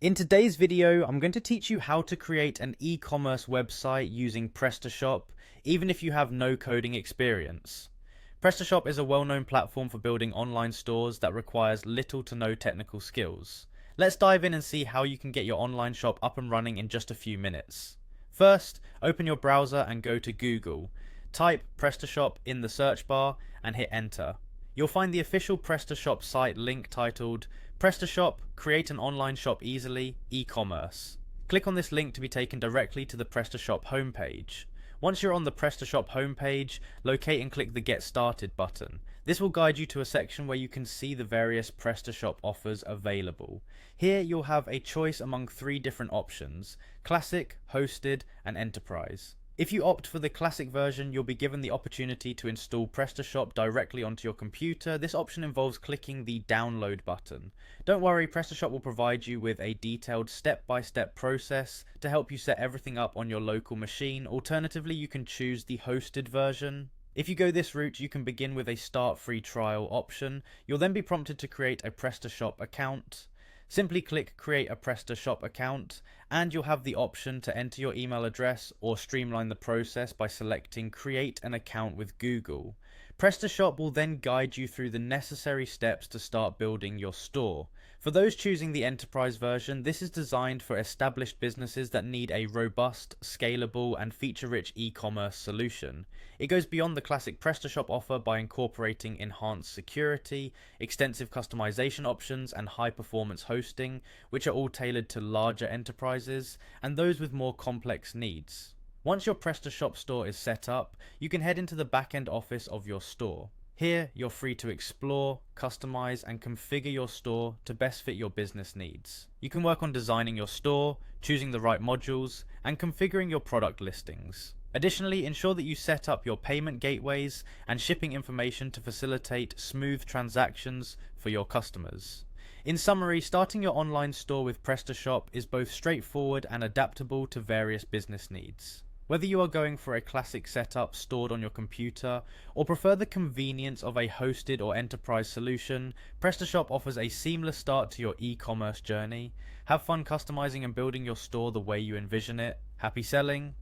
In today's video, I'm going to teach you how to create an e-commerce website using Prestashop, even if you have no coding experience. Prestashop is a well-known platform for building online stores that requires little to no technical skills. Let's dive in and see how you can get your online shop up and running in just a few minutes. First, open your browser and go to Google. Type Prestashop in the search bar and hit enter. You'll find the official Prestashop site link titled Prestashop, create an online shop easily, e-commerce. Click on this link to be taken directly to the Prestashop homepage. Once you're on the Prestashop homepage, locate and click the Get Started button. This will guide you to a section where you can see the various Prestashop offers available. Here you'll have a choice among 3 different options: Classic, Hosted, and Enterprise. If you opt for the Classic version, you'll be given the opportunity to install Prestashop directly onto your computer. This option involves clicking the Download button. Don't worry, Prestashop will provide you with a detailed step-by-step process to help you set everything up on your local machine. Alternatively, you can choose the hosted version. If you go this route, you can begin with a Start Free Trial option. You'll then be prompted to create a Prestashop account. Simply click Create a Prestashop account, and you'll have the option to enter your email address or streamline the process by selecting Create an Account with Google. Prestashop will then guide you through the necessary steps to start building your store. For those choosing the Enterprise version, this is designed for established businesses that need a robust, scalable, and feature-rich e-commerce solution. It goes beyond the classic Prestashop offer by incorporating enhanced security, extensive customization options, and high-performance hosting, which are all tailored to larger enterprises and those with more complex needs. Once your Prestashop store is set up, you can head into the back-end office of your store. Here, you're free to explore, customize, and configure your store to best fit your business needs. You can work on designing your store, choosing the right modules, and configuring your product listings. Additionally, ensure that you set up your payment gateways and shipping information to facilitate smooth transactions for your customers. In summary, starting your online store with Prestashop is both straightforward and adaptable to various business needs. Whether you are going for a classic setup stored on your computer or prefer the convenience of a hosted or enterprise solution, Prestashop offers a seamless start to your e-commerce journey. Have fun customizing and building your store the way you envision it. Happy selling!